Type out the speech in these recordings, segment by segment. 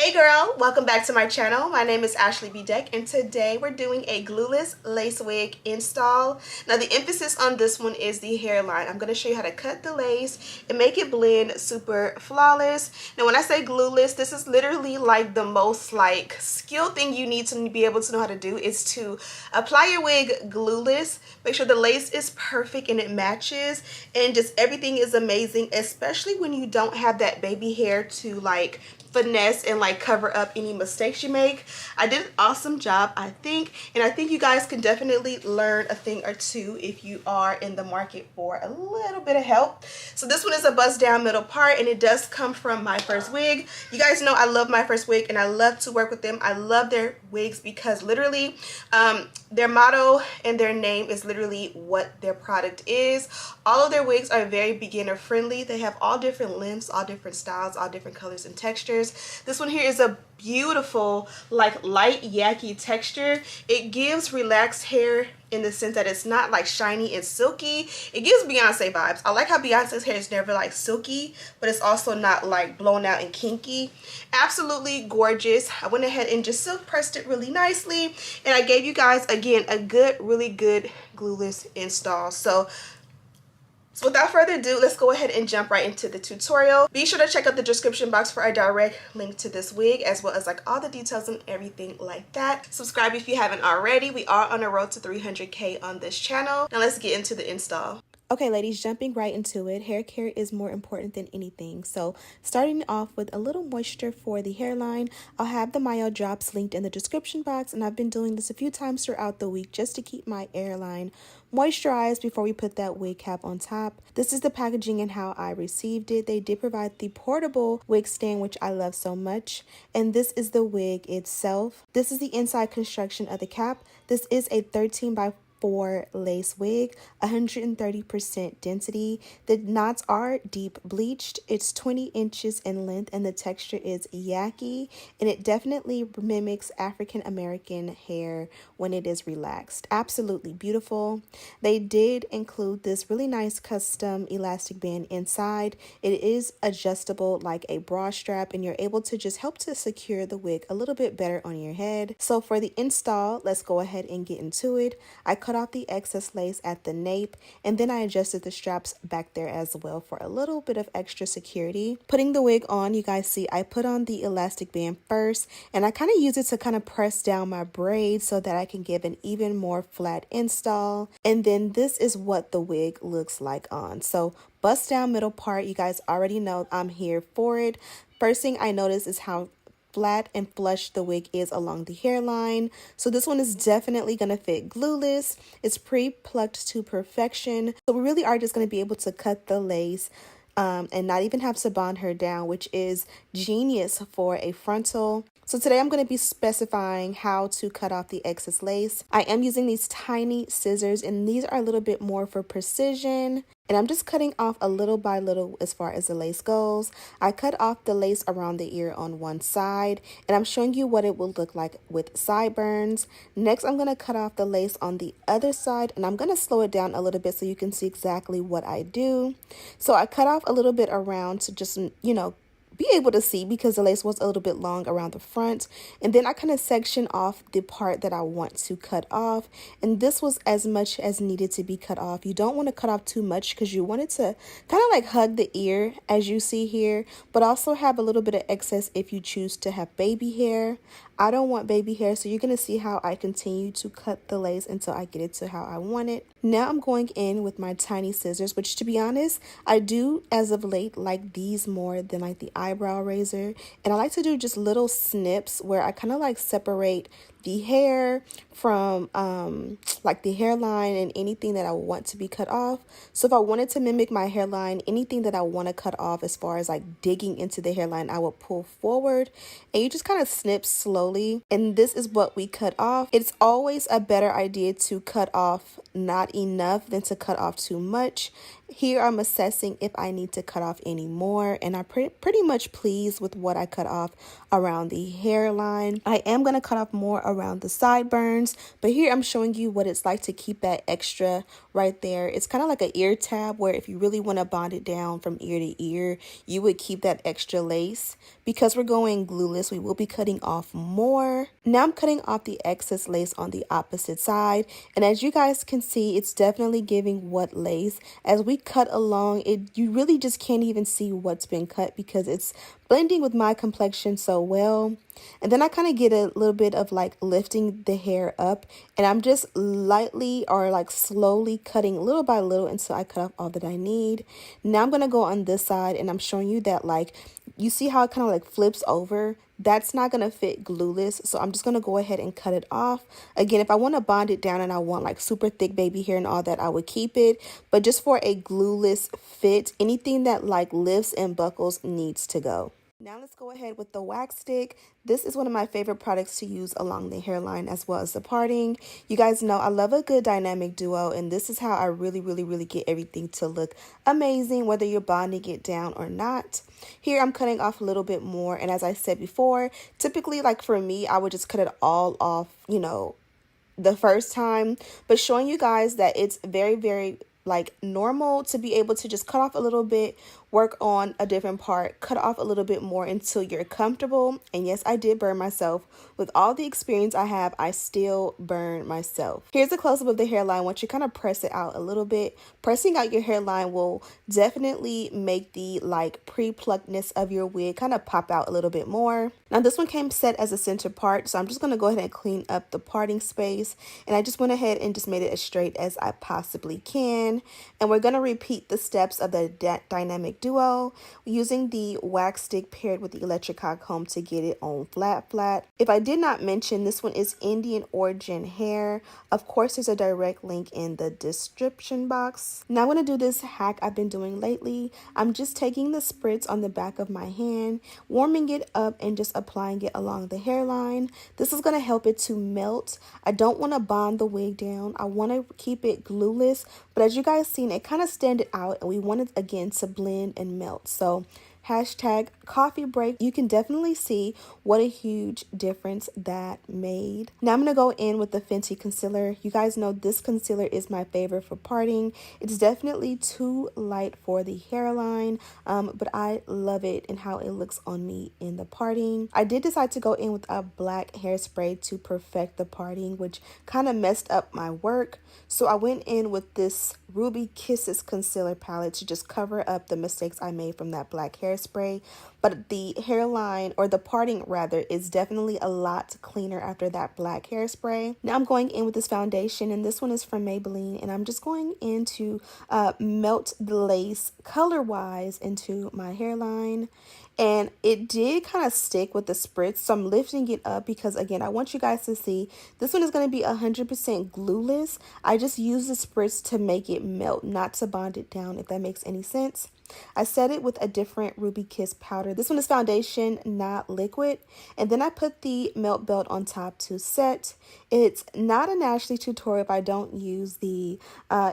Hey girl, welcome back to my channel. My name is Ashley B. Deck and today we're doing a glueless lace wig install. Now the emphasis on this one is the hairline. I'm going to show you how to cut the lace and make it blend super flawless. Now when I say glueless, this is literally like the most skilled thing you need to be able to know how to do is to apply your wig glueless. Make sure the lace is perfect and it matches and just everything is amazing, especially when you don't have that baby hair to finesse and cover up any mistakes you make. I did an awesome job, I think, and I think you guys can definitely learn a thing or two if you are in the market for a little bit of help. So this one is a bust down middle part and it does come from Myfirstwig. You guys know I love Myfirstwig and I love to work with them. I love their wigs because literally their motto and their name is literally what their product is. All of their wigs are very beginner friendly. They have all different lengths, all different styles, all different colors and textures. This one here is a beautiful light yak-y texture. It gives relaxed hair in the sense that it's not shiny and silky. It gives Beyonce vibes. I like how Beyonce's hair is never silky, but it's also not blown out and kinky. Absolutely gorgeous. I went ahead and just silk pressed it really nicely, and I gave you guys again a really good glueless install. So without further ado, let's go ahead and jump right into the tutorial. Be sure to check out the description box for a direct link to this wig, as well as all the details and everything like that. Subscribe if you haven't already. We are on a road to 300K on this channel. Now let's get into the install. Okay, ladies, jumping right into it. Hair care is more important than anything. So starting off with a little moisture for the hairline. I'll have the mild drops linked in the description box, and I've been doing this a few times throughout the week just to keep my hairline moisturized before we put that wig cap on top. This is the packaging and how I received it. They did provide the portable wig stand, which I love so much, and this is the wig itself. This is the inside construction of the cap. This is a 13x4 lace wig, 130% density. The knots are deep bleached. It's 20 inches in length and the texture is yak-y, and it definitely mimics African American hair when it is relaxed. Absolutely beautiful. They did include this really nice custom elastic band inside. It is adjustable like a bra strap, and you're able to just help to secure the wig a little bit better on your head. So for the install, let's go ahead and get into it. I cut off the excess lace at the nape, and then I adjusted the straps back there as well for a little bit of extra security. Putting the wig on, you guys see I put on the elastic band first, and I kind of use it to kind of press down my braids so that I can give an even more flat install. And then this is what the wig looks like on. So bust down middle part, you guys already know I'm here for it. First thing I notice is how flat and flush the wig is along the hairline. So this one is definitely going to fit glueless. It's pre-plucked to perfection. So we really are just going to be able to cut the lace and not even have to bond her down, which is genius for a frontal. So today I'm going to be specifying how to cut off the excess lace. I am using these tiny scissors, and these are a little bit more for precision. And I'm just cutting off a little by little as far as the lace goes. I cut off the lace around the ear on one side, and I'm showing you what it will look like with sideburns. Next, I'm going to cut off the lace on the other side, and I'm going to slow it down a little bit so you can see exactly what I do. So I cut off a little bit around to just, be able to see because the lace was a little bit long around the front, and then I kind of section off the part that I want to cut off, and this was as much as needed to be cut off. You don't want to cut off too much because you want it to kind of hug the ear as you see here, but also have a little bit of excess if you choose to have baby hair. I don't want baby hair, so you're going to see how I continue to cut the lace until I get it to how I want it. Now I'm going in with my tiny scissors, which to be honest, I do as of late like these more than the eyebrow razor. And I like to do just little snips where I kind of separate the hair from the hairline and anything that I want to be cut off. So if I wanted to mimic my hairline, anything that I want to cut off as far as digging into the hairline, I will pull forward, and you just kind of snip slowly. And this is what we cut off. It's always a better idea to cut off not enough than to cut off too much. Here I'm assessing if I need to cut off any more, and I'm pretty much pleased with what I cut off around the hairline. I am going to cut off more around the sideburns. But here I'm showing you what it's like to keep that extra right there. It's kind of like an ear tab where if you really want to bond it down from ear to ear, you would keep that extra lace. Because we're going glueless, we will be cutting off more. Now I'm cutting off the excess lace on the opposite side. And as you guys can see, it's definitely giving what lace. As we cut along, you really just can't even see what's been cut because it's blending with my complexion so well. And then I kind of get a little bit of like lifting the hair up, and I'm just lightly or like slowly cutting little by little until I cut off all that I need. Now I'm going to go on this side, and I'm showing you that like, you see how it kind of like flips over? That's not going to fit glueless, so I'm just going to go ahead and cut it off. Again, if I want to bond it down and I want like super thick baby hair and all that, I would keep it. But just for a glueless fit, anything that like lifts and buckles needs to go. Now let's go ahead with the wax stick. This is one of my favorite products to use along the hairline as well as the parting. You guys know I love a good dynamic duo, and this is how I really get everything to look amazing, whether you're bonding it down or not. Here I'm cutting off a little bit more, and as I said before, typically like for me, I would just cut it all off, you know, the first time, but showing you guys that it's very like normal to be able to just cut off a little bit, work on a different part, cut off a little bit more until you're comfortable. And yes, I did burn myself. With all the experience I have, I still burn myself. Here's a close-up of the hairline. Once you kind of press it out a little bit, pressing out your hairline will definitely make the like pre-pluckedness of your wig kind of pop out a little bit more. Now this one came set as a center part, so I'm just going to go ahead and clean up the parting space, and I just went ahead and just made it as straight as I possibly can. And we're going to repeat the steps of the dynamic duo using the wax stick paired with the electric hot comb to get it on flat. If I did not mention, this one is Indian origin hair. Of course, there's a direct link in the description box. Now I'm going to do this hack I've been doing lately. I'm just taking the spritz on the back of my hand, warming it up, and just applying it along the hairline. This is going to help it to melt. I don't want to bond the wig down. I want to keep it glueless, but as you guys seen, it kind of standed out, and we wanted again to blend and melt. So hashtag coffee break. You can definitely see what a huge difference that made. Now I'm going to go in with the Fenty concealer. You guys know this concealer is my favorite for parting. It's definitely too light for the hairline, but I love it and how it looks on me in the parting. I did decide to go in with a black hairspray to perfect the parting, which kind of messed up my work. So I went in with this Ruby Kisses concealer palette to just cover up the mistakes I made from that black hairspray. But the hairline, or the parting rather, is definitely a lot cleaner after that black hairspray. Now I'm going in with this foundation, and this one is from Maybelline, and I'm just going in to melt the lace color-wise into my hairline. And it did kind of stick with the spritz, so I'm lifting it up because, again, I want you guys to see this one is going to be 100% glueless. I just use the spritz to make it melt, not to bond it down, if that makes any sense. I set it with a different Ruby Kiss powder. This one is foundation, not liquid. And then I put the melt belt on top to set. It's not an Ashley tutorial if I don't use the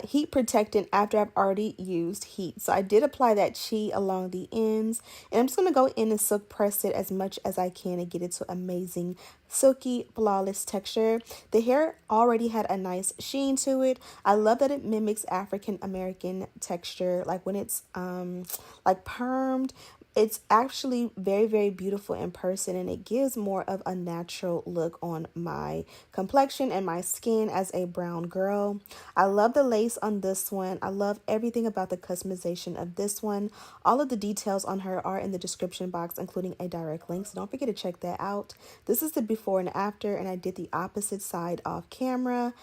heat protectant after I've already used heat. So I did apply that cheat along the ends. And I'm just going to go in and silk press it as much as I can and get it to amazing silky flawless texture. The hair already had a nice sheen to it. I love that it mimics African American texture, like when it's like permed. It's actually very beautiful in person, and it gives more of a natural look on my complexion and my skin as a brown girl. I love the lace on this one. I love everything about the customization of this one. All of the details on her are in the description box, including a direct link, so don't forget to check that out. This is the before and after, and I did the opposite side off camera.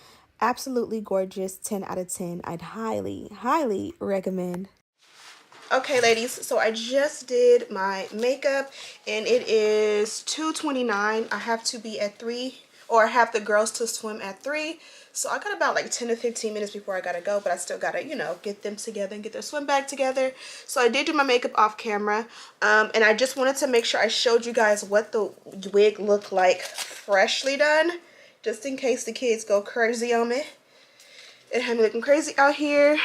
Absolutely gorgeous, 10 out of 10. I'd highly recommend. Okay, ladies, so I just did my makeup, and it is 2:29. I have to be at 3, or I have the girls to swim at 3. So I got about like 10 to 15 minutes before I gotta go, but I still gotta, you know, get them together and get their swim bag together. So I did do my makeup off camera, and I just wanted to make sure I showed you guys what the wig looked like freshly done, just in case the kids go crazy on me. It had me looking crazy out here.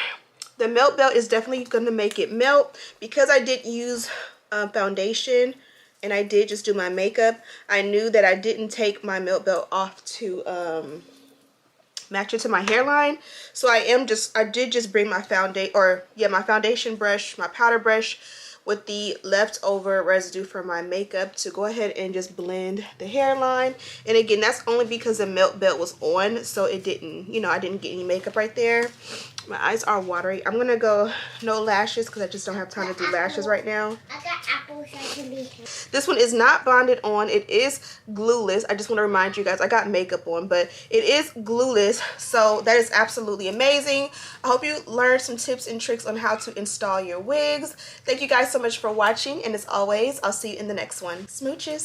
The melt belt is definitely going to make it melt. Because I didn't use foundation, and I did just do my makeup. I knew that I didn't take my milk belt off to match it to my hairline, so I did just bring my my foundation brush, my powder brush with the leftover residue from my makeup to go ahead and just blend the hairline. And again, that's only because the milk belt was on, so it didn't, you know, I didn't get any makeup right there. My eyes are watery. I'm gonna go no lashes because I just don't have time to do lashes right now. I got apples so I can be here. This one is not bonded on. It is glueless. I just want to remind you guys, I got makeup on, but it is glueless, so that is absolutely amazing. I hope you learned some tips and tricks on how to install your wigs. Thank you guys so much for watching, and as always, I'll see you in the next one. Smooches.